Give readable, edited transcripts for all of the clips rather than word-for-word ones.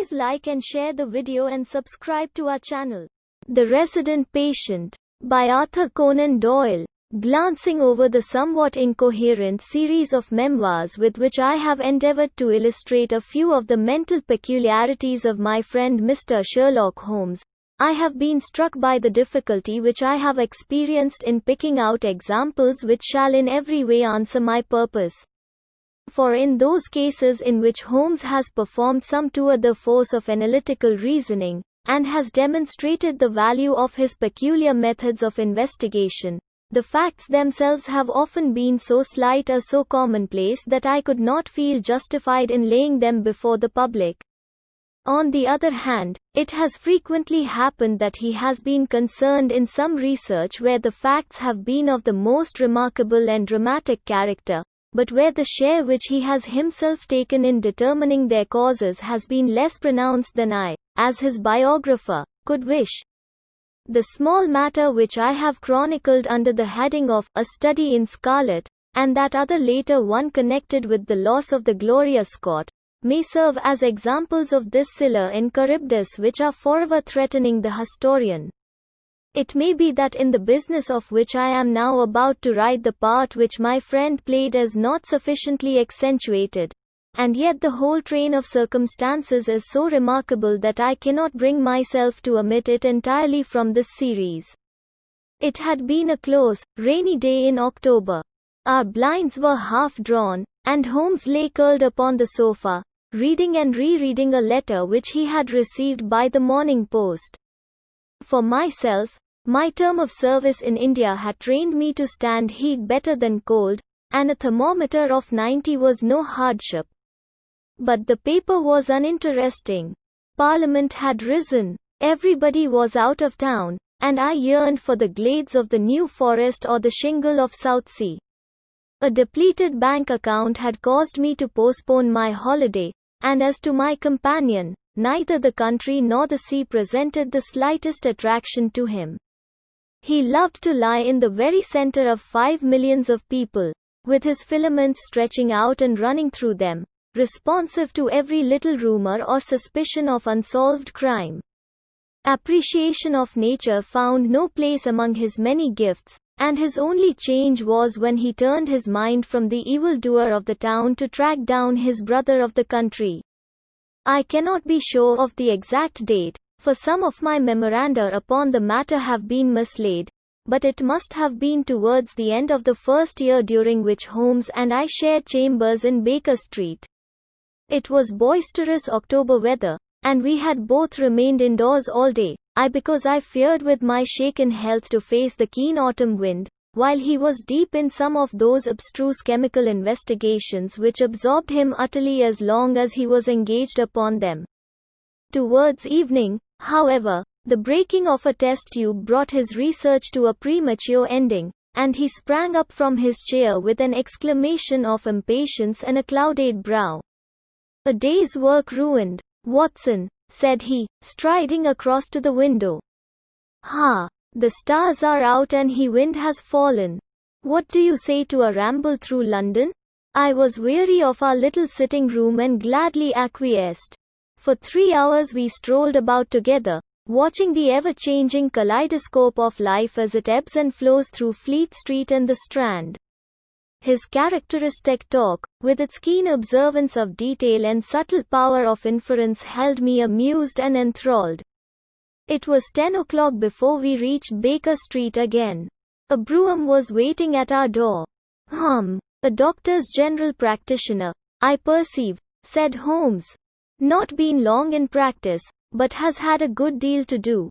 Please like and share the video and subscribe to our channel. The Resident Patient by Arthur Conan Doyle. Glancing over the somewhat incoherent series of memoirs with which I have endeavored to illustrate a few of the mental peculiarities of my friend Mr. Sherlock Holmes, I have been struck by the difficulty which I have experienced in picking out examples which shall in every way answer my purpose. For in those cases in which Holmes has performed some tour de force of analytical reasoning, and has demonstrated the value of his peculiar methods of investigation, the facts themselves have often been so slight or so commonplace that I could not feel justified in laying them before the public. On the other hand, it has frequently happened that he has been concerned in some research where the facts have been of the most remarkable and dramatic character, but where the share which he has himself taken in determining their causes has been less pronounced than I, as his biographer, could wish. The small matter which I have chronicled under the heading of A Study in Scarlet, and that other later one connected with the loss of the Gloria Scott, may serve as examples of this Scylla in Charybdis which are forever threatening the historian. It may be that in the business of which I am now about to write the part which my friend played is not sufficiently accentuated, and yet the whole train of circumstances is so remarkable that I cannot bring myself to omit it entirely from this series. It had been a close, rainy day in October. Our blinds were half drawn, and Holmes lay curled upon the sofa, reading and rereading a letter which he had received by the Morning Post. For myself, my term of service in India had trained me to stand heat better than cold, and a thermometer of 90 was no hardship. But the paper was uninteresting. Parliament had risen, everybody was out of town, and I yearned for the glades of the New Forest or the shingle of Southsea. A depleted bank account had caused me to postpone my holiday, and as to my companion, neither the country nor the sea presented the slightest attraction to him. He loved to lie in the very center of 5 millions of people, with his filaments stretching out and running through them, responsive to every little rumor or suspicion of unsolved crime. Appreciation of nature found no place among his many gifts, and his only change was when he turned his mind from the evildoer of the town to track down his brother of the country. I cannot be sure of the exact date, for some of my memoranda upon the matter have been mislaid, but it must have been towards the end of the first year during which Holmes and I shared chambers in Baker Street. It was boisterous October weather, and we had both remained indoors all day, I because I feared with my shaken health to face the keen autumn wind, while he was deep in some of those abstruse chemical investigations which absorbed him utterly as long as he was engaged upon them. Towards evening, however, the breaking of a test tube brought his research to a premature ending, and he sprang up from his chair with an exclamation of impatience and a clouded brow. "A day's work ruined, Watson," said he, striding across to the window. "Ha! The stars are out and the wind has fallen. What do you say to a ramble through London?" I was weary of our little sitting room and gladly acquiesced. For 3 hours we strolled about together, watching the ever-changing kaleidoscope of life as it ebbs and flows through Fleet Street and the Strand. His characteristic talk, with its keen observance of detail and subtle power of inference, held me amused and enthralled. It was 10 o'clock before we reached Baker Street again. A brougham was waiting at our door. A doctor's general practitioner, I perceive," said Holmes. "Not been long in practice, but has had a good deal to do.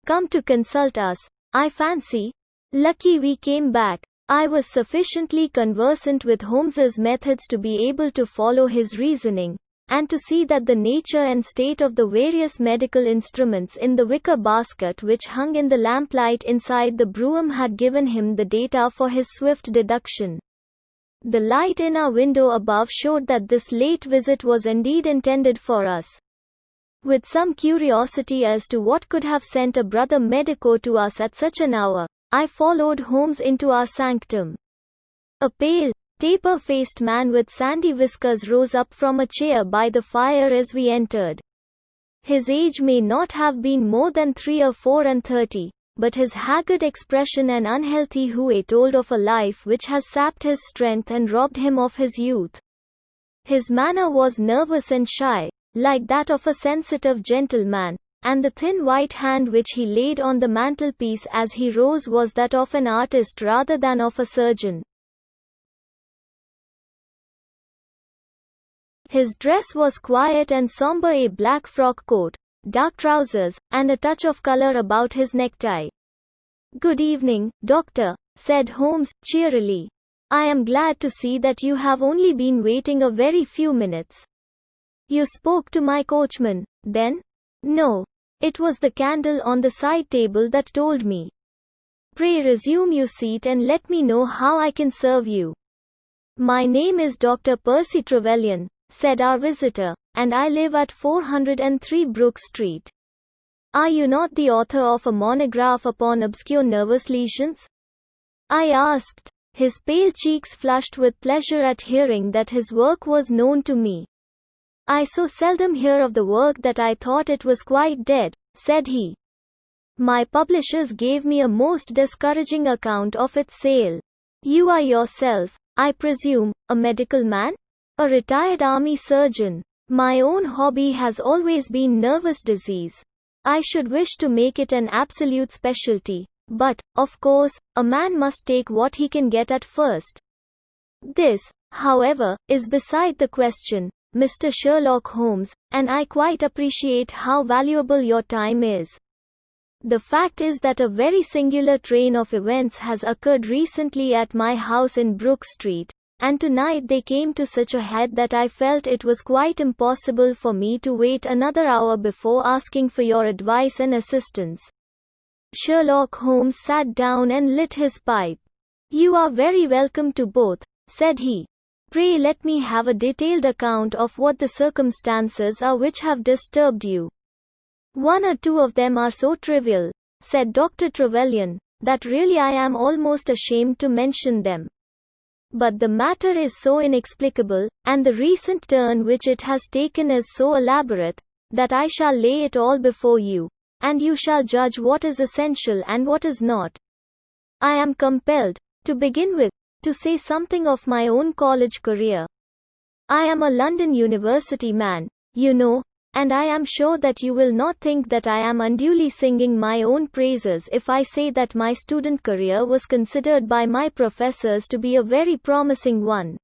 Come to consult us, I fancy. Lucky we came back." I was sufficiently conversant with Holmes's methods to be able to follow his reasoning, and to see that the nature and state of the various medical instruments in the wicker basket which hung in the lamplight inside the brougham had given him the data for his swift deduction. The light in our window above showed that this late visit was indeed intended for us. With some curiosity as to what could have sent a brother medico to us at such an hour, I followed Holmes into our sanctum. A pale, taper-faced man with sandy whiskers rose up from a chair by the fire as we entered. His age may not have been more than 3 or 4 and 30, but his haggard expression and unhealthy hue told of a life which has sapped his strength and robbed him of his youth. His manner was nervous and shy, like that of a sensitive gentleman, and the thin white hand which he laid on the mantelpiece as he rose was that of an artist rather than of a surgeon. His dress was quiet and somber, a black frock coat, dark trousers, and a touch of color about his necktie. "Good evening, doctor," said Holmes, cheerily. "I am glad to see that you have only been waiting a very few minutes. You spoke to my coachman, then?" "No. It was the candle on the side table that told me." "Pray resume your seat and let me know how I can serve you." "My name is Dr. Percy Trevelyan," said our visitor, "and I live at 403 Brook Street. Are you not the author of a monograph upon obscure nervous lesions?" I asked. His pale cheeks flushed with pleasure at hearing that his work was known to me. "I so seldom hear of the work that I thought it was quite dead," said he. "My publishers gave me a most discouraging account of its sale. You are yourself, I presume, a medical man? A retired army surgeon. My own hobby has always been nervous disease. I should wish to make it an absolute specialty, but, of course, a man must take what he can get at first. This, however, is beside the question, Mr. Sherlock Holmes, and I quite appreciate how valuable your time is. The fact is that a very singular train of events has occurred recently at my house in Brook Street, and tonight they came to such a head that I felt it was quite impossible for me to wait another hour before asking for your advice and assistance." Sherlock Holmes sat down and lit his pipe. "You are very welcome to both," said he. "Pray let me have a detailed account of what the circumstances are which have disturbed you." "One or two of them are so trivial," said Dr. Trevelyan, "that really I am almost ashamed to mention them. But the matter is so inexplicable, and the recent turn which it has taken is so elaborate, that I shall lay it all before you, and you shall judge what is essential and what is not. I am compelled, to begin with, to say something of my own college career. I am a London University man, you know, and I am sure that you will not think that I am unduly singing my own praises if I say that my student career was considered by my professors to be a very promising one.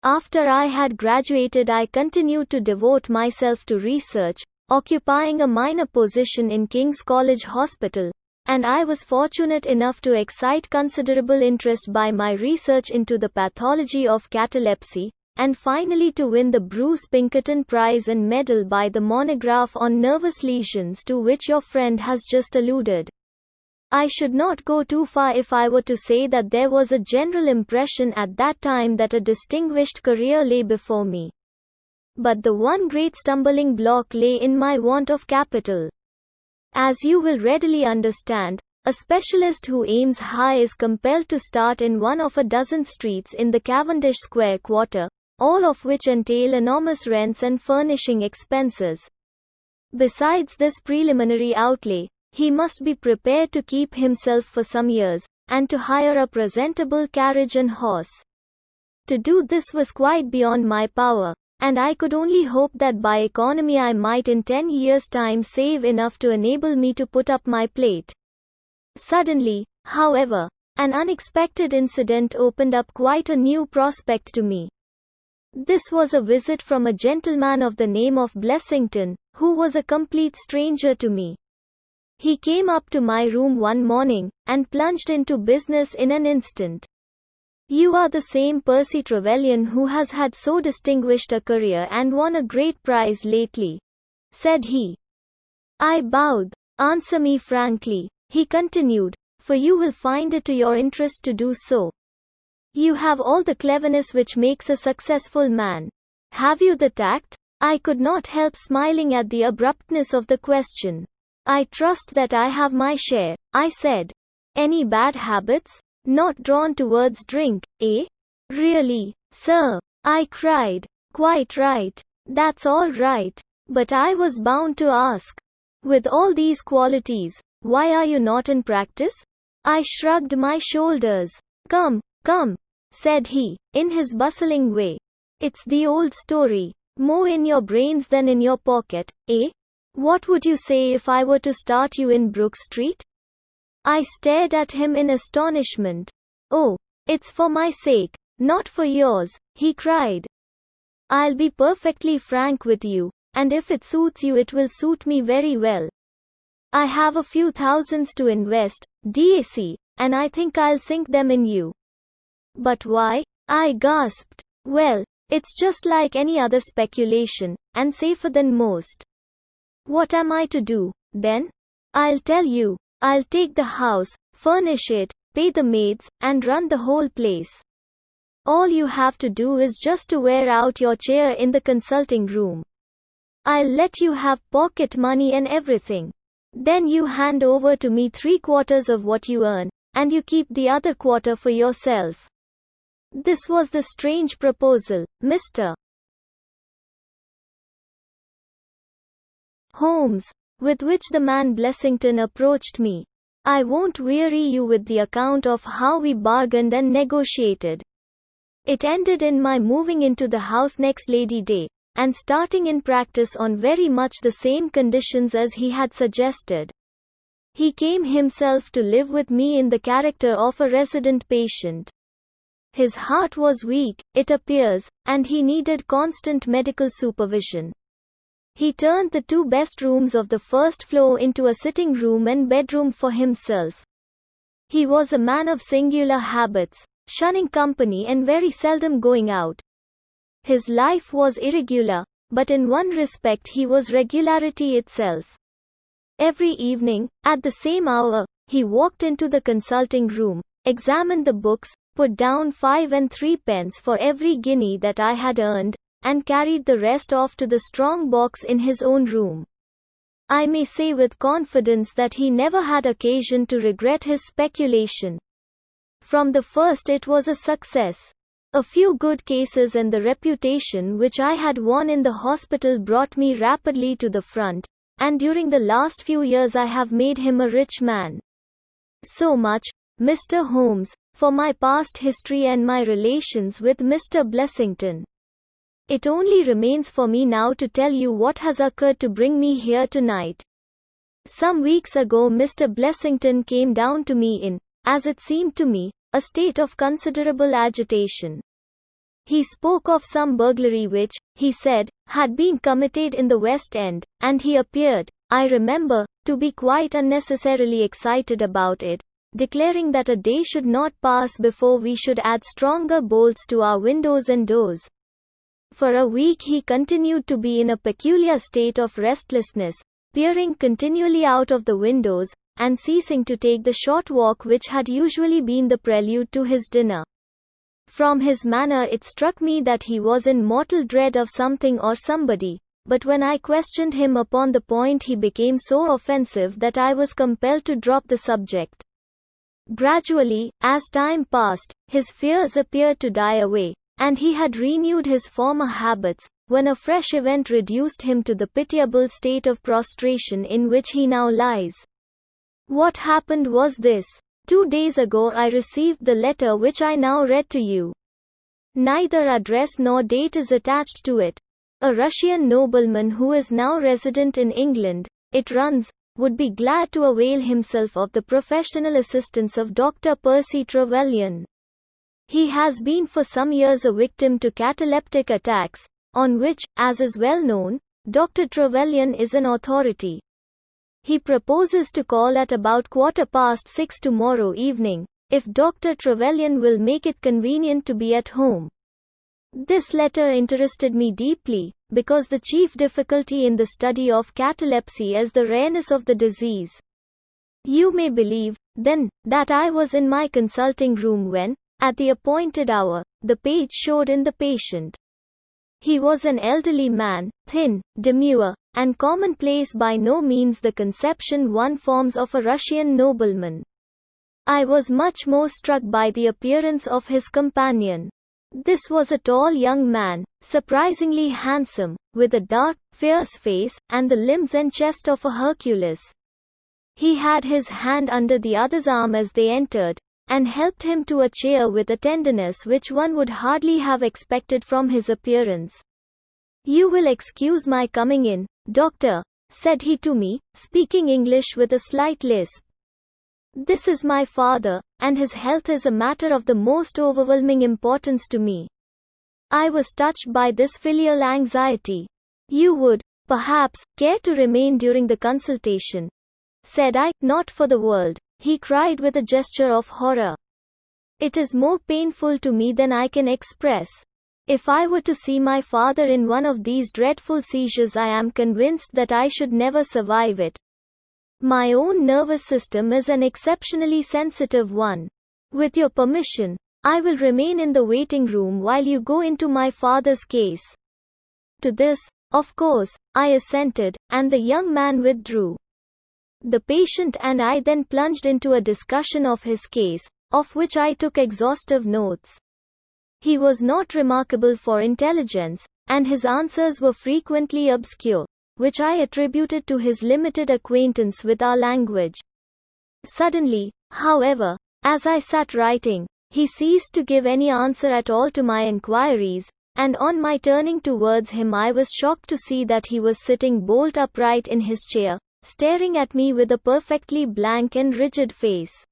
After I had graduated, I continued to devote myself to research, occupying a minor position in King's College Hospital, and I was fortunate enough to excite considerable interest by my research into the pathology of catalepsy, and finally to win the Bruce Pinkerton Prize and medal by the monograph on nervous lesions to which your friend has just alluded. I should not go too far if I were to say that there was a general impression at that time that a distinguished career lay before me. But the one great stumbling block lay in my want of capital. As you will readily understand, a specialist who aims high is compelled to start in one of a dozen streets in the Cavendish Square quarter, all of which entail enormous rents and furnishing expenses. Besides this preliminary outlay, he must be prepared to keep himself for some years, and to hire a presentable carriage and horse. To do this was quite beyond my power, and I could only hope that by economy I might in 10 years' time save enough to enable me to put up my plate. Suddenly, however, an unexpected incident opened up quite a new prospect to me. This was a visit from a gentleman of the name of Blessington, who was a complete stranger to me. He came up to my room one morning, and plunged into business in an instant. "You are the same Percy Trevelyan who has had so distinguished a career and won a great prize lately," said he. I bowed. "Answer me frankly," he continued, "for you will find it to your interest to do so. You have all the cleverness which makes a successful man. Have you the tact?" I could not help smiling at the abruptness of the question. "I trust that I have my share," I said. "Any bad habits? Not drawn towards drink, eh?" "Really, sir," I cried. "Quite right. That's all right. But I was bound to ask. With all these qualities, why are you not in practice? I shrugged my shoulders. Come, come, said he, in his bustling way. It's the old story. More in your brains than in your pocket, eh? What would you say if I were to start you in Brook Street? I stared at him in astonishment. Oh, it's for my sake, not for yours, he cried. I'll be perfectly frank with you, and if it suits you, it will suit me very well. I have a few thousands to invest, DAC, and I think I'll sink them in you. But why? I gasped. Well, it's just like any other speculation, and safer than most. What am I to do, then? I'll tell you. I'll take the house, furnish it, pay the maids, and run the whole place. All you have to do is just to wear out your chair in the consulting room. I'll let you have pocket money and everything. Then you hand over to me 3/4 of what you earn, and you keep the other quarter for yourself. This was the strange proposal, Mr. Holmes, with which the man Blessington approached me. I won't weary you with the account of how we bargained and negotiated. It ended in my moving into the house next Lady Day, and starting in practice on very much the same conditions as he had suggested. He came himself to live with me in the character of a resident patient. His heart was weak, it appears, and he needed constant medical supervision. He turned the 2 best rooms of the first floor into a sitting room and bedroom for himself. He was a man of singular habits, shunning company and very seldom going out. His life was irregular, but in one respect he was regularity itself. Every evening, at the same hour, he walked into the consulting room, examined the books, put down 5 and 3 pence for every guinea that I had earned, and carried the rest off to the strong box in his own room. I may say with confidence that he never had occasion to regret his speculation. From the first it was a success. A few good cases and the reputation which I had won in the hospital brought me rapidly to the front, and during the last few years I have made him a rich man. So much, Mr. Holmes, for my past history and my relations with Mr. Blessington. It only remains for me now to tell you what has occurred to bring me here tonight. Some weeks ago Mr. Blessington came down to me in, as it seemed to me, a state of considerable agitation. He spoke of some burglary which, he said, had been committed in the West End, and he appeared, I remember, to be quite unnecessarily excited about it, declaring that a day should not pass before we should add stronger bolts to our windows and doors. For a week he continued to be in a peculiar state of restlessness, peering continually out of the windows, and ceasing to take the short walk which had usually been the prelude to his dinner. From his manner it struck me that he was in mortal dread of something or somebody, but when I questioned him upon the point he became so offensive that I was compelled to drop the subject. Gradually, as time passed, his fears appeared to die away, and he had renewed his former habits, when a fresh event reduced him to the pitiable state of prostration in which he now lies. What happened was this. 2 days ago I received the letter which I now read to you. Neither address nor date is attached to it. A Russian nobleman who is now resident in England, it runs, would be glad to avail himself of the professional assistance of Dr. Percy Trevelyan. He has been for some years a victim to cataleptic attacks, on which, as is well known, Dr. Trevelyan is an authority. He proposes to call at about 6:15 tomorrow evening, if Dr. Trevelyan will make it convenient to be at home. This letter interested me deeply, because the chief difficulty in the study of catalepsy is the rareness of the disease. You may believe, then, that I was in my consulting room when, at the appointed hour, the page showed in the patient. He was an elderly man, thin, demure, and commonplace, by no means the conception one forms of a Russian nobleman. I was much more struck by the appearance of his companion. This was a tall young man, surprisingly handsome, with a dark, fierce face, and the limbs and chest of a Hercules. He had his hand under the other's arm as they entered, and helped him to a chair with a tenderness which one would hardly have expected from his appearance. "You will excuse my coming in, doctor," said he to me, speaking English with a slight lisp. "This is my father, and his health is a matter of the most overwhelming importance to me." I was touched by this filial anxiety. "You would, perhaps, care to remain during the consultation," said I. "Not for the world," he cried with a gesture of horror. "It is more painful to me than I can express. If I were to see my father in one of these dreadful seizures, I am convinced that I should never survive it. My own nervous system is an exceptionally sensitive one. With your permission, I will remain in the waiting room while you go into my father's case." To this, of course, I assented, and the young man withdrew. The patient and I then plunged into a discussion of his case, of which I took exhaustive notes. He was not remarkable for intelligence, and his answers were frequently obscure, which I attributed to his limited acquaintance with our language. Suddenly, however, as I sat writing, he ceased to give any answer at all to my inquiries, and on my turning towards him I was shocked to see that he was sitting bolt upright in his chair, staring at me with a perfectly blank and rigid face.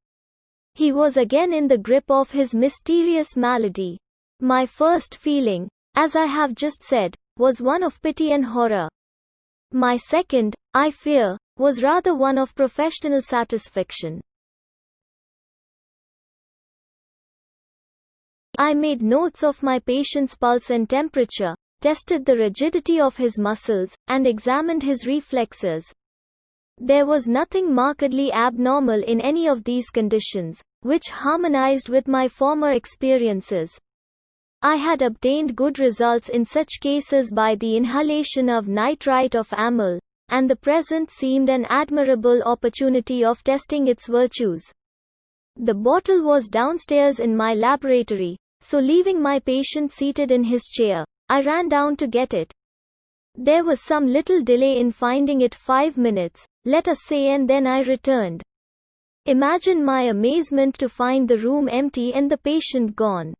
He was again in the grip of his mysterious malady. My first feeling, as I have just said, was one of pity and horror. My second, I fear, was rather one of professional satisfaction. I made notes of my patient's pulse and temperature, tested the rigidity of his muscles, and examined his reflexes. There was nothing markedly abnormal in any of these conditions, which harmonized with my former experiences. I had obtained good results in such cases by the inhalation of nitrite of amyl, and the present seemed an admirable opportunity of testing its virtues. The bottle was downstairs in my laboratory, so leaving my patient seated in his chair, I ran down to get it. There was some little delay in finding it, 5 minutes, let us say, and then I returned. Imagine my amazement to find the room empty and the patient gone.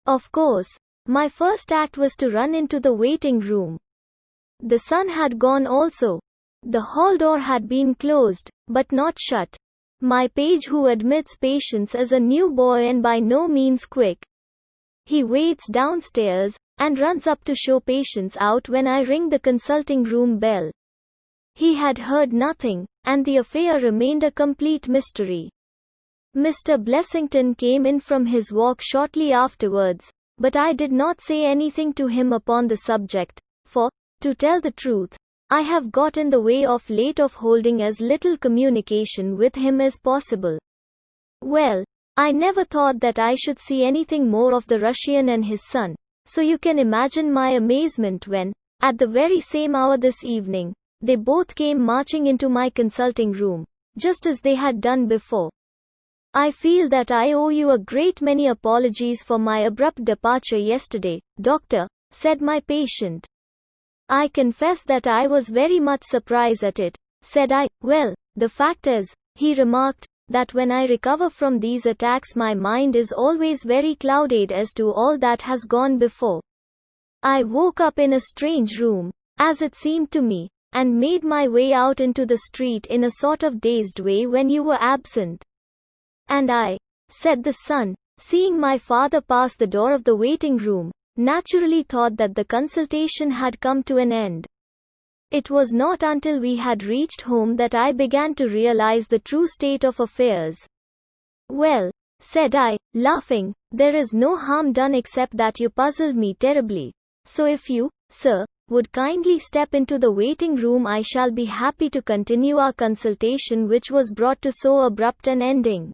Of course, my first act was to run into the waiting room. The son had gone also. The hall door had been closed, but not shut. My page who admits patients is a new boy and by no means quick. He waits downstairs, and runs up to show patients out when I ring the consulting room bell. He had heard nothing, and the affair remained a complete mystery. Mr. Blessington came in from his walk shortly afterwards, but I did not say anything to him upon the subject, for, to tell the truth, I have got in the way of late of holding as little communication with him as possible. Well, I never thought that I should see anything more of the Russian and his son, so you can imagine my amazement when, at the very same hour this evening, they both came marching into my consulting room, just as they had done before. "I feel that I owe you a great many apologies for my abrupt departure yesterday, doctor," said my patient. "I confess that I was very much surprised at it," said I. "Well, the fact is," he remarked, "that when I recover from these attacks my mind is always very clouded as to all that has gone before. I woke up in a strange room, as it seemed to me, and made my way out into the street in a sort of dazed way when you were absent. And I," said the son, seeing my father pass the door of the waiting room, "naturally thought that the consultation had come to an end. It was not until we had reached home that I began to realize the true state of affairs." "Well," said I, laughing, "there is no harm done except that you puzzled me terribly. So if you, sir, would kindly step into the waiting room, I shall be happy to continue our consultation, which was brought to so abrupt an ending."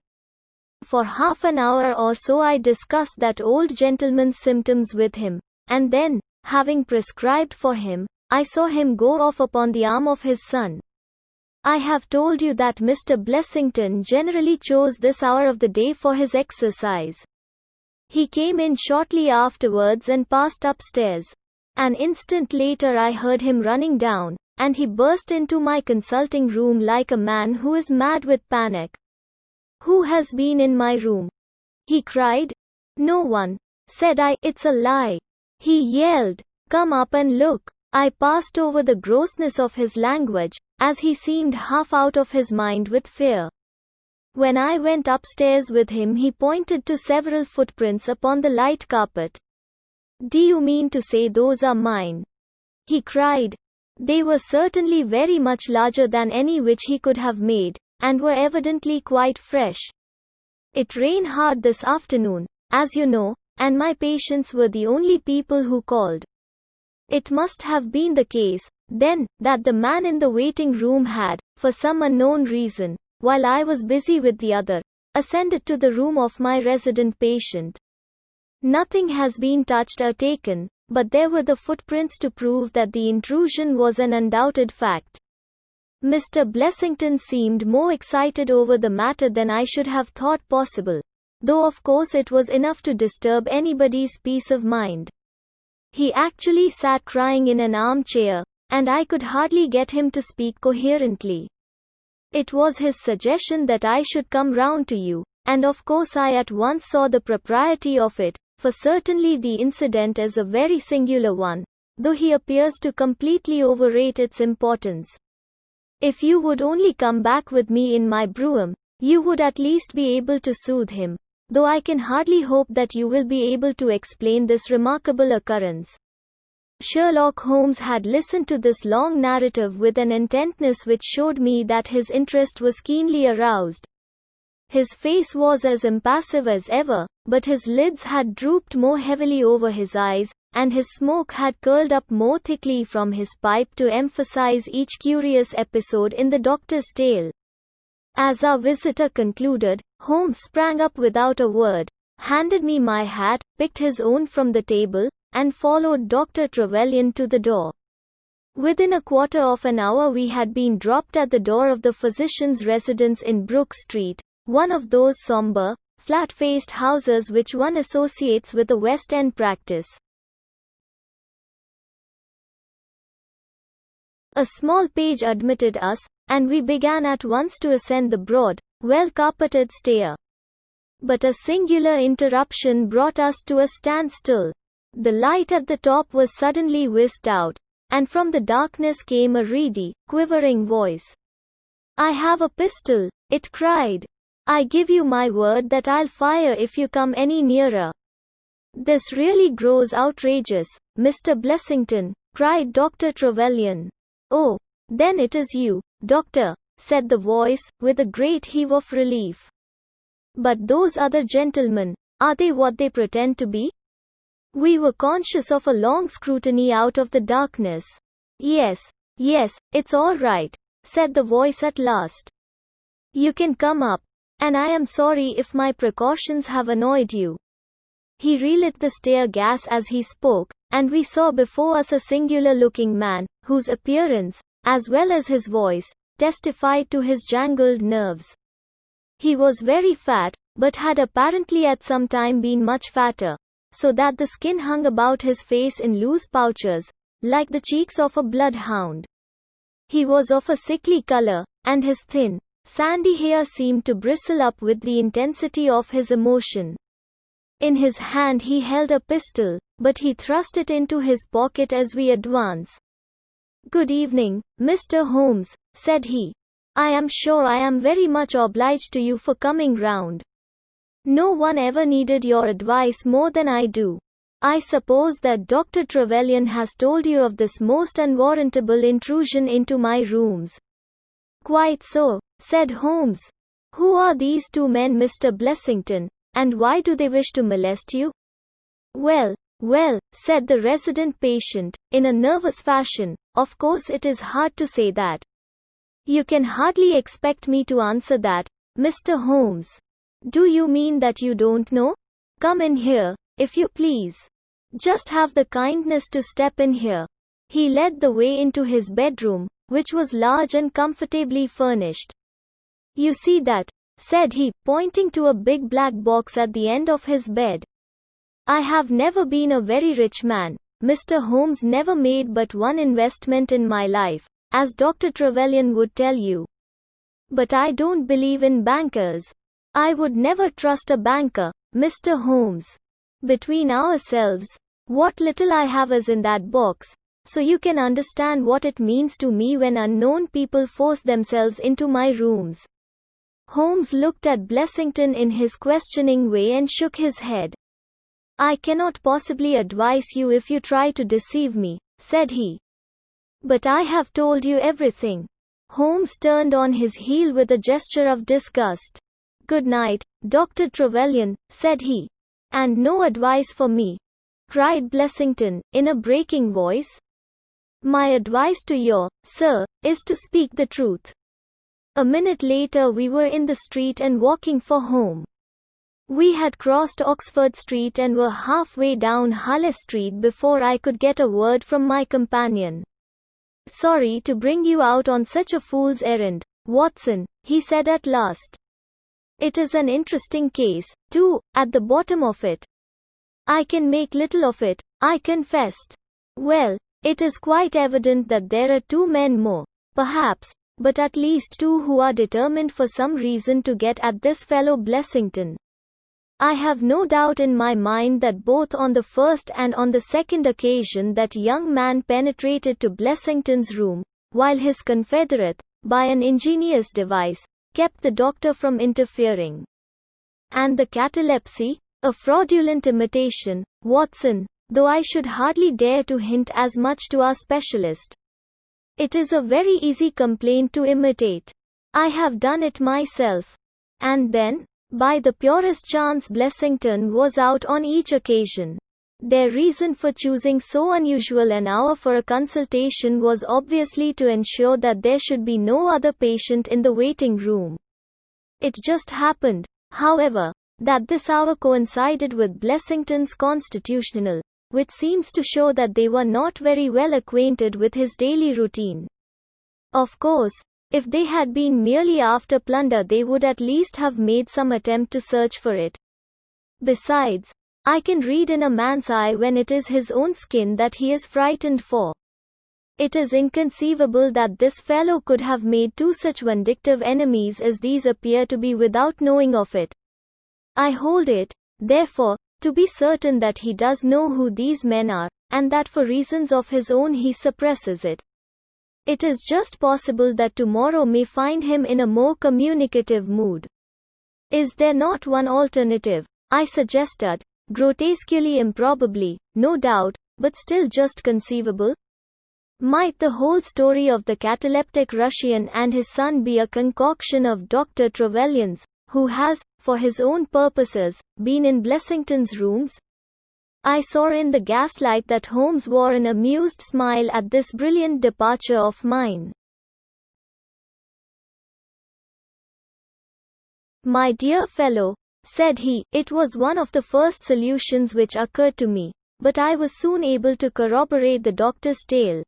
For half an hour or so I discussed that old gentleman's symptoms with him, and then, having prescribed for him, I saw him go off upon the arm of his son. I have told you that Mr. Blessington generally chose this hour of the day for his exercise. He came in shortly afterwards and passed upstairs. An instant later I heard him running down, and he burst into my consulting room like a man who is mad with panic. "Who has been in my room?" he cried. "No one," said I. "It's a lie," he yelled. "Come up and look." I passed over the grossness of his language, as he seemed half out of his mind with fear. When I went upstairs with him, he pointed to several footprints upon the light carpet. "Do you mean to say those are mine?" he cried. They were certainly very much larger than any which he could have made, and were evidently quite fresh. "It rained hard this afternoon, as you know, and my patients were the only people who called. It must have been the case, then, that the man in the waiting room had, for some unknown reason, while I was busy with the other, ascended to the room of my resident patient. Nothing has been touched or taken, but there were the footprints to prove that the intrusion was an undoubted fact." Mr. Blessington seemed more excited over the matter than I should have thought possible, though of course it was enough to disturb anybody's peace of mind. He actually sat crying in an armchair, and I could hardly get him to speak coherently. It was his suggestion that I should come round to you, and of course I at once saw the propriety of it, for certainly the incident is a very singular one, though he appears to completely overrate its importance. If you would only come back with me in my brougham, you would at least be able to soothe him, though I can hardly hope that you will be able to explain this remarkable occurrence." Sherlock Holmes had listened to this long narrative with an intentness which showed me that his interest was keenly aroused. His face was as impassive as ever, but his lids had drooped more heavily over his eyes, and his smoke had curled up more thickly from his pipe to emphasize each curious episode in the doctor's tale. As our visitor concluded, Holmes sprang up without a word, handed me my hat, picked his own from the table, and followed Dr. Trevelyan to the door. Within a quarter of an hour we had been dropped at the door of the physician's residence in Brook Street, one of those somber, flat-faced houses which one associates with a West End practice. A small page admitted us, and we began at once to ascend the broad, well-carpeted stair. But a singular interruption brought us to a standstill. The light at the top was suddenly whisked out, and from the darkness came a reedy, quivering voice. "I have a pistol," it cried. "I give you my word that I'll fire if you come any nearer." "This really grows outrageous, Mr. Blessington," cried Dr. Trevelyan. "Oh, then it is you, Doctor," said the voice, with a great heave of relief. "But those other gentlemen, are they what they pretend to be?" We were conscious of a long scrutiny out of the darkness. Yes, it's all right," said the voice at last. "You can come up, and I am sorry if my precautions have annoyed you." He relit the stair gas as he spoke, and we saw before us a singular-looking man, whose appearance, as well as his voice, testified to his jangled nerves. He was very fat, but had apparently at some time been much fatter, so that the skin hung about his face in loose pouches, like the cheeks of a bloodhound. He was of a sickly color, and his thin, sandy hair seemed to bristle up with the intensity of his emotion. In his hand he held a pistol, but he thrust it into his pocket as we advanced. "Good evening, Mr. Holmes," said he. "I am sure I am very much obliged to you for coming round. No one ever needed your advice more than I do. I suppose that Dr. Trevelyan has told you of this most unwarrantable intrusion into my rooms." "Quite so," said Holmes. "Who are these two men, Mr. Blessington, and why do they wish to molest you?" Well, said the resident patient, in a nervous fashion, "of course it is hard to say that. You can hardly expect me to answer that, Mr. Holmes. Do you mean that you don't know? Come in here, if you please. Just have the kindness to step in here." He led the way into his bedroom, which was large and comfortably furnished. "You see that," said he, pointing to a big black box at the end of his bed. I have never been a very rich man. Mr. Holmes never made but one investment in my life, as Dr. Trevelyan would tell you. But I don't believe in bankers. I would never trust a banker, Mr. Holmes. Between ourselves, what little I have is in that box, so you can understand what it means to me when unknown people force themselves into my rooms. Holmes looked at Blessington in his questioning way and shook his head. I cannot possibly advise you if you try to deceive me, said he. But I have told you everything. Holmes turned on his heel with a gesture of disgust. Good night, Dr. Trevelyan, said he. And no advice for me, cried Blessington, in a breaking voice. My advice to you, sir, is to speak the truth. A minute later we were in the street and walking for home. We had crossed Oxford Street and were halfway down Harley Street before I could get a word from my companion. Sorry to bring you out on such a fool's errand, Watson, he said at last. It is an interesting case, too, at the bottom of it. I can make little of it, I confessed. Well, it is quite evident that there are two men more, perhaps, but at least two who are determined for some reason to get at this fellow Blessington. I have no doubt in my mind that both on the first and on the second occasion that young man penetrated to Blessington's room, while his confederate, by an ingenious device, kept the doctor from interfering. And the catalepsy? A fraudulent imitation, Watson, though I should hardly dare to hint as much to our specialist. It is a very easy complaint to imitate. I have done it myself. And then, by the purest chance Blessington was out on each occasion. Their reason for choosing so unusual an hour for a consultation was obviously to ensure that there should be no other patient in the waiting room. It just happened, however, that this hour coincided with Blessington's constitutional, which seems to show that they were not very well acquainted with his daily routine. Of course, if they had been merely after plunder they would at least have made some attempt to search for it. Besides, I can read in a man's eye when it is his own skin that he is frightened for. It is inconceivable that this fellow could have made two such vindictive enemies as these appear to be without knowing of it. I hold it, therefore, to be certain that he does know who these men are, and that for reasons of his own he suppresses it. It is just possible that tomorrow may find him in a more communicative mood. Is there not one alternative? I suggested, grotesquely improbably, no doubt, but still just conceivable. Might the whole story of the cataleptic Russian and his son be a concoction of Dr. Trevelyan's, who has, for his own purposes, been in Blessington's rooms? I saw in the gaslight that Holmes wore an amused smile at this brilliant departure of mine. My dear fellow, said he, it was one of the first solutions which occurred to me, but I was soon able to corroborate the doctor's tale.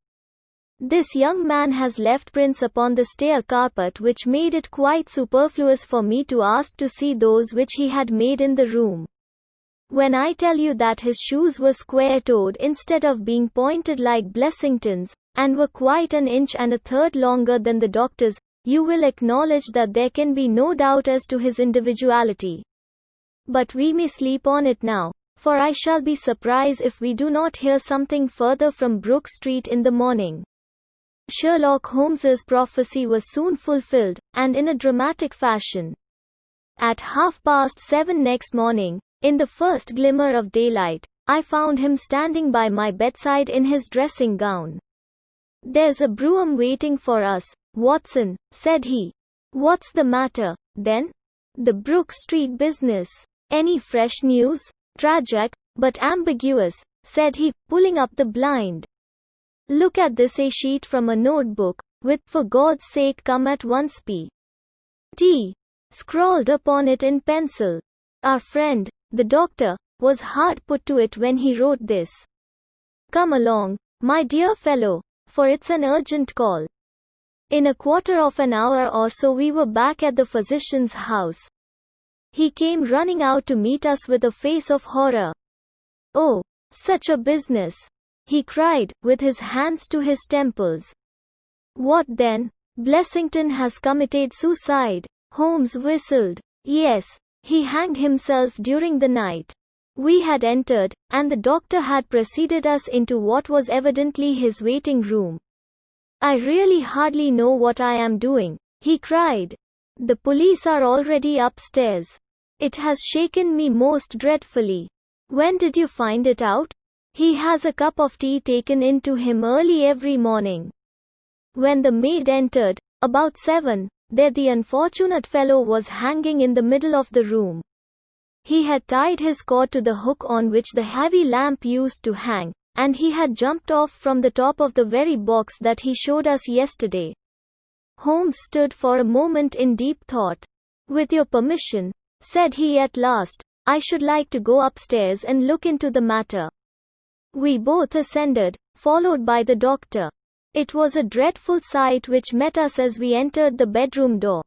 This young man has left prints upon the stair carpet which made it quite superfluous for me to ask to see those which he had made in the room. When I tell you that his shoes were square-toed instead of being pointed like Blessington's, and were quite an inch and a third longer than the doctor's, you will acknowledge that there can be no doubt as to his individuality. But we may sleep on it now, for I shall be surprised if we do not hear something further from Brook Street in the morning. Sherlock Holmes's prophecy was soon fulfilled, and in a dramatic fashion. At 7:30 next morning, in the first glimmer of daylight, I found him standing by my bedside in his dressing gown. There's a brougham waiting for us, Watson, said he. What's the matter, then? The Brook Street business. Any fresh news? Tragic, but ambiguous, said he, pulling up the blind. Look at this A sheet from a notebook, with "For God's sake come at once P.T." scrawled upon it in pencil. Our friend, the doctor, was hard put to it when he wrote this. Come along, my dear fellow, for it's an urgent call. In a quarter of an hour or so we were back at the physician's house. He came running out to meet us with a face of horror. Oh, such a business! He cried, with his hands to his temples. What then? Blessington has committed suicide. Holmes whistled. Yes, he hanged himself during the night. We had entered, and the doctor had preceded us into what was evidently his waiting room. I really hardly know what I am doing, he cried. The police are already upstairs. It has shaken me most dreadfully. When did you find it out? He has a cup of tea taken in to him early every morning. When the maid entered, about 7, there the unfortunate fellow was hanging in the middle of the room. He had tied his cord to the hook on which the heavy lamp used to hang, and he had jumped off from the top of the very box that he showed us yesterday. Holmes stood for a moment in deep thought. With your permission, said he at last, I should like to go upstairs and look into the matter. We both ascended, followed by the doctor. It was a dreadful sight which met us as we entered the bedroom door.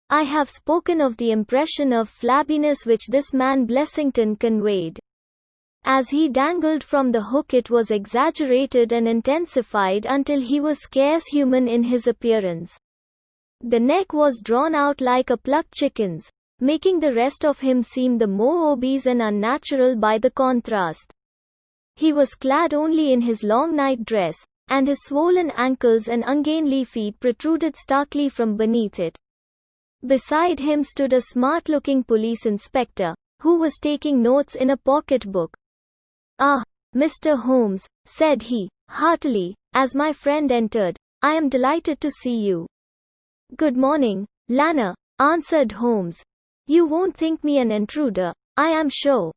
I have spoken of the impression of flabbiness which this man Blessington conveyed. As he dangled from the hook, it was exaggerated and intensified until he was scarce human in his appearance. The neck was drawn out like a plucked chicken's, making the rest of him seem the more obese and unnatural by the contrast. He was clad only in his long night dress, and his swollen ankles and ungainly feet protruded starkly from beneath it. Beside him stood a smart-looking police inspector, who was taking notes in a pocket-book. Ah, Mr. Holmes, said he, heartily, as my friend entered, I am delighted to see you. Good morning, Lanner, answered Holmes. You won't think me an intruder, I am sure.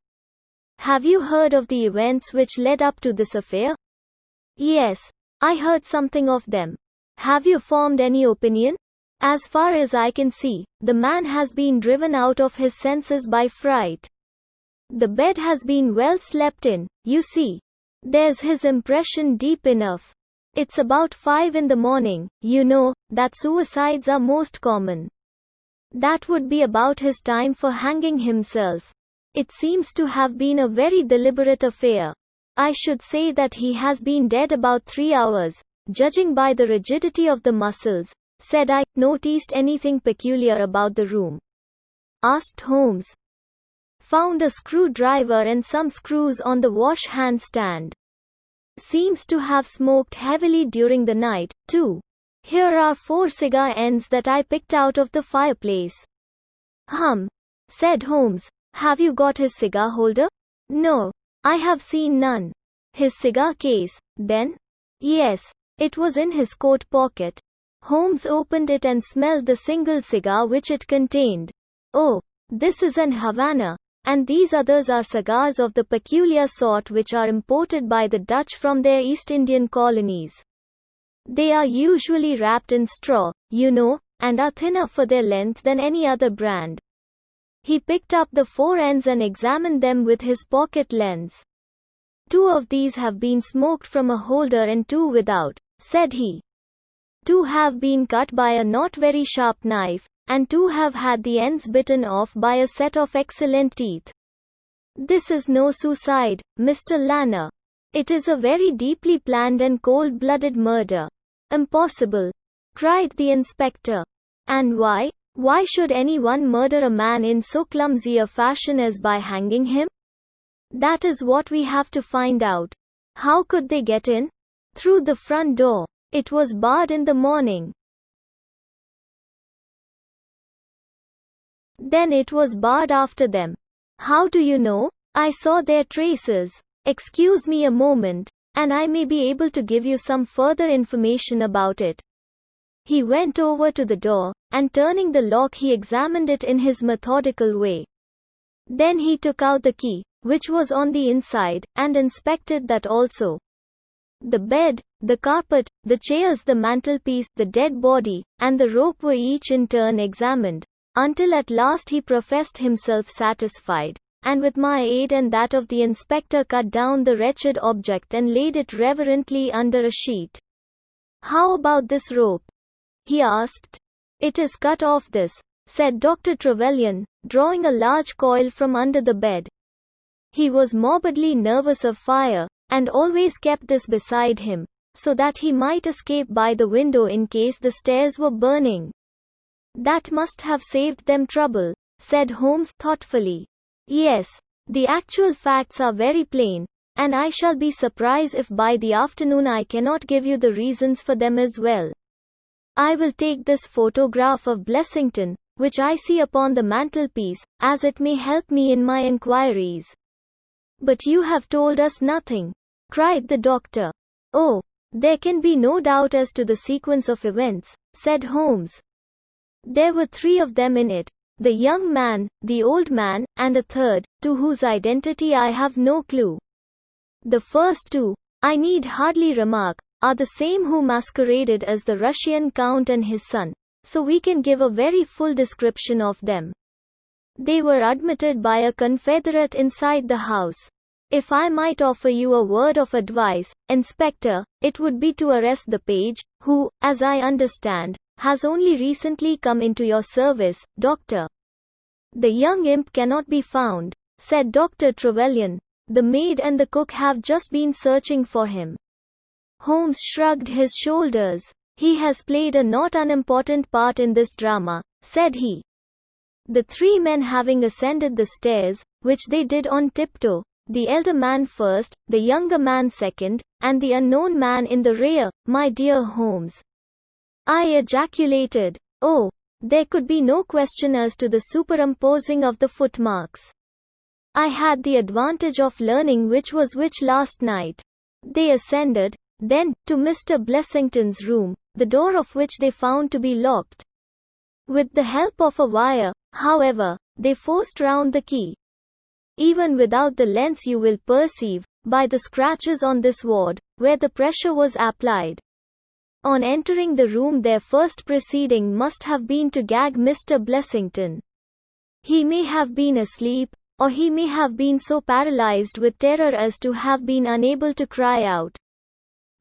Have you heard of the events which led up to this affair? Yes, I heard something of them. Have you formed any opinion? As far as I can see, the man has been driven out of his senses by fright. The bed has been well slept in, you see. There's his impression deep enough. It's about 5 in the morning, you know, that suicides are most common. That would be about his time for hanging himself. It seems to have been a very deliberate affair. I should say that he has been dead about 3 hours, judging by the rigidity of the muscles. Said I. Noticed anything peculiar about the room? Asked Holmes. Found a screwdriver and some screws on the wash-hand stand. Seems to have smoked heavily during the night, too. Here are 4 cigar ends that I picked out of the fireplace. Said Holmes. Have you got his cigar holder? No, I have seen none. His cigar case, then? Yes, it was in his coat pocket. Holmes opened it and smelled the single cigar which it contained. Oh, this is an Havana, and these others are cigars of the peculiar sort which are imported by the Dutch from their East Indian colonies. They are usually wrapped in straw, you know, and are thinner for their length than any other brand. He picked up the 4 ends and examined them with his pocket lens. 2 of these have been smoked from a holder and 2 without, said he. 2 have been cut by a not very sharp knife, and 2 have had the ends bitten off by a set of excellent teeth. This is no suicide, Mr. Lanner. It is a very deeply planned and cold-blooded murder. Impossible, cried the inspector. And why? Why should anyone murder a man in so clumsy a fashion as by hanging him? That is what we have to find out. How could they get in? Through the front door. It was barred in the morning. Then it was barred after them. How do you know? I saw their traces. Excuse me a moment, and I may be able to give you some further information about it. He went over to the door, and turning the lock he examined it in his methodical way. Then he took out the key, which was on the inside, and inspected that also. The bed, the carpet, the chairs, the mantelpiece, the dead body, and the rope were each in turn examined, until at last he professed himself satisfied, and with my aid and that of the inspector cut down the wretched object and laid it reverently under a sheet. How about this rope? He asked. It is cut off this, said Dr. Trevelyan, drawing a large coil from under the bed. He was morbidly nervous of fire, and always kept this beside him, so that he might escape by the window in case the stairs were burning. That must have saved them trouble, said Holmes thoughtfully. Yes, the actual facts are very plain, and I shall be surprised if by the afternoon I cannot give you the reasons for them as well. I will take this photograph of Blessington, which I see upon the mantelpiece, as it may help me in my enquiries. But you have told us nothing, cried the doctor. Oh, there can be no doubt as to the sequence of events, said Holmes. There were 3 of them in it, the young man, the old man, and a third, to whose identity I have no clue. The first 2, I need hardly remark, are the same who masqueraded as the Russian Count and his son, so we can give a very full description of them. They were admitted by a confederate inside the house. If I might offer you a word of advice, Inspector, it would be to arrest the page, who, as I understand, has only recently come into your service, Doctor. The young imp cannot be found, said Dr. Trevelyan. The maid and the cook have just been searching for him. Holmes shrugged his shoulders. He has played a not unimportant part in this drama, said he. The 3 men having ascended the stairs, which they did on tiptoe, the elder man first, the younger man second, and the unknown man in the rear, my dear Holmes. I ejaculated. Oh, there could be no question as to the superimposing of the footmarks. I had the advantage of learning which was which last night. They ascended, then, to Mr. Blessington's room, the door of which they found to be locked. With the help of a wire, however, they forced round the key. Even without the lens you will perceive, by the scratches on this ward, where the pressure was applied. On entering the room their first proceeding must have been to gag Mr. Blessington. He may have been asleep, or he may have been so paralyzed with terror as to have been unable to cry out.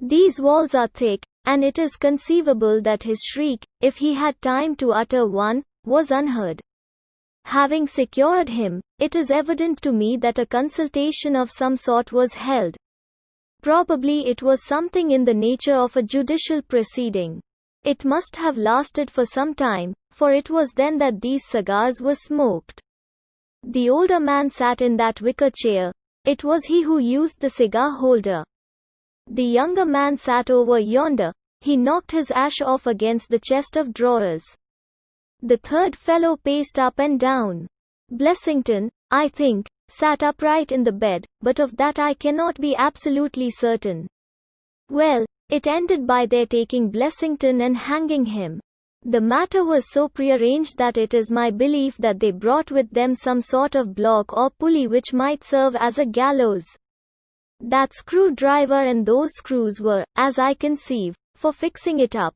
These walls are thick, and it is conceivable that his shriek, if he had time to utter one, was unheard. Having secured him, it is evident to me that a consultation of some sort was held. Probably it was something in the nature of a judicial proceeding. It must have lasted for some time, for it was then that these cigars were smoked. The older man sat in that wicker chair. It was he who used the cigar holder. The younger man sat over yonder. He knocked his ash off against the chest of drawers. The third fellow paced up and down. Blessington, I think, sat upright in the bed, but of that I cannot be absolutely certain. Well, it ended by their taking Blessington and hanging him. The matter was so prearranged that it is my belief that they brought with them some sort of block or pulley which might serve as a gallows. That screwdriver and those screws were, as I conceive, for fixing it up.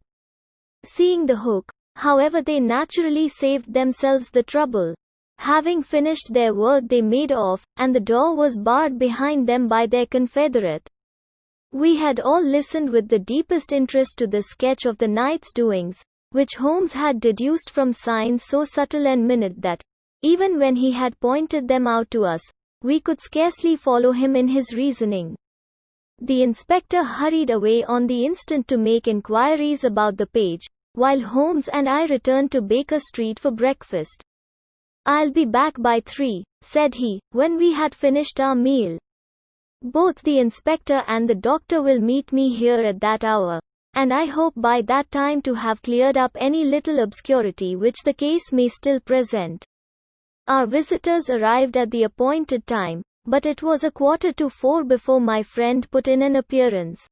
Seeing the hook, however, they naturally saved themselves the trouble. Having finished their work they made off, and the door was barred behind them by their confederate. We had all listened with the deepest interest to the sketch of the night's doings, which Holmes had deduced from signs so subtle and minute that, even when he had pointed them out to us, we could scarcely follow him in his reasoning. The inspector hurried away on the instant to make inquiries about the page, while Holmes and I returned to Baker Street for breakfast. I'll be back by 3, said he, when we had finished our meal. Both the inspector and the doctor will meet me here at that hour, and I hope by that time to have cleared up any little obscurity which the case may still present. Our visitors arrived at the appointed time, but it was 3:45 before my friend put in an appearance.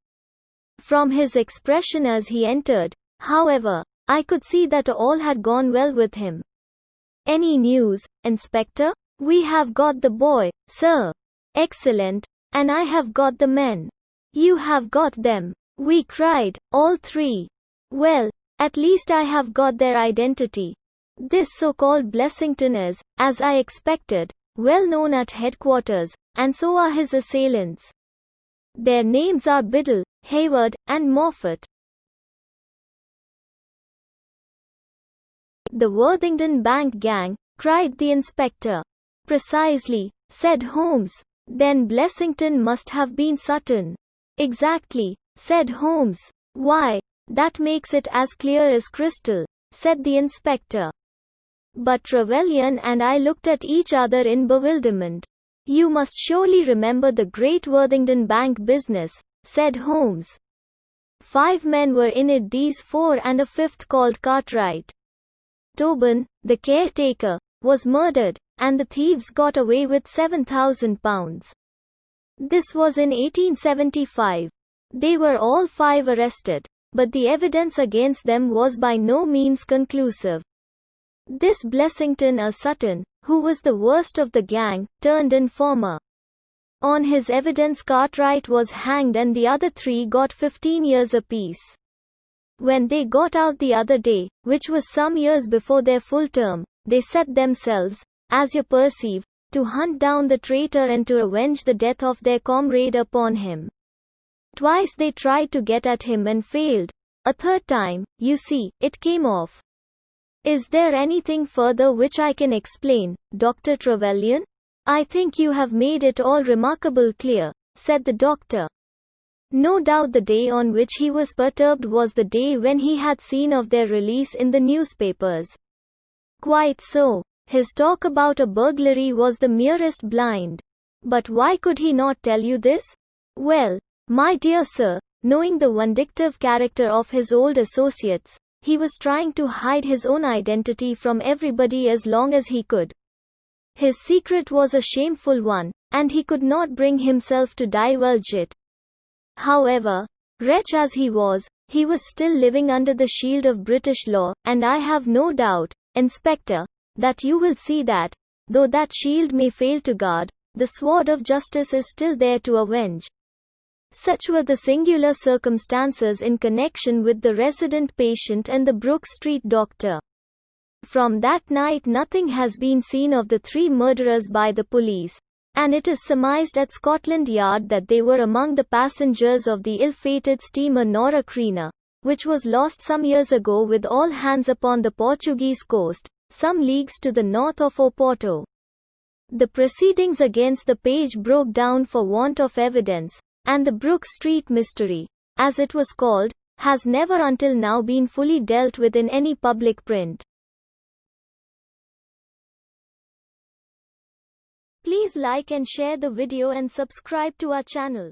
From his expression as he entered, however, I could see that all had gone well with him. Any news, Inspector? We have got the boy, sir. Excellent. And I have got the men. You have got them, we cried, all 3. Well, at least I have got their identity. This so-called Blessington is, as I expected, well known at headquarters, and so are his assailants. Their names are Biddle, Hayward, and Moffat. The Worthington Bank gang, cried the inspector. Precisely, said Holmes. Then Blessington must have been Sutton. Exactly, said Holmes. Why, that makes it as clear as crystal, said the inspector. But Trevelyan and I looked at each other in bewilderment. You must surely remember the Great Worthington Bank business, said Holmes. 5 men were in it, these 4 and a fifth called Cartwright. Tobin, the caretaker, was murdered, and the thieves got away with £7,000. This was in 1875. They were all 5 arrested, but the evidence against them was by no means conclusive. This Blessington, a Sutton, who was the worst of the gang, turned informer. On his evidence Cartwright was hanged and the other 3 got 15 years apiece. When they got out the other day, which was some years before their full term, they set themselves, as you perceive, to hunt down the traitor and to avenge the death of their comrade upon him. Twice they tried to get at him and failed. A third time, you see, it came off. Is there anything further which I can explain, Dr. Trevelyan? I think you have made it all remarkably clear, said the doctor. No doubt the day on which he was perturbed was the day when he had seen of their release in the newspapers. Quite so. His talk about a burglary was the merest blind. But why could he not tell you this? Well, my dear sir, knowing the vindictive character of his old associates, he was trying to hide his own identity from everybody as long as he could. His secret was a shameful one, and he could not bring himself to divulge it. However, wretch as he was still living under the shield of British law, and I have no doubt, Inspector, that you will see that, though that shield may fail to guard, the sword of justice is still there to avenge. Such were the singular circumstances in connection with the resident patient and the Brook Street doctor. From that night nothing has been seen of the 3 murderers by the police, and it is surmised at Scotland Yard that they were among the passengers of the ill-fated steamer Norah Creina, which was lost some years ago with all hands upon the Portuguese coast, some leagues to the north of Oporto. The proceedings against the page broke down for want of evidence, and the Brook Street mystery, as it was called, has never until now been fully dealt with in any public print. Please like and share the video and subscribe to our channel.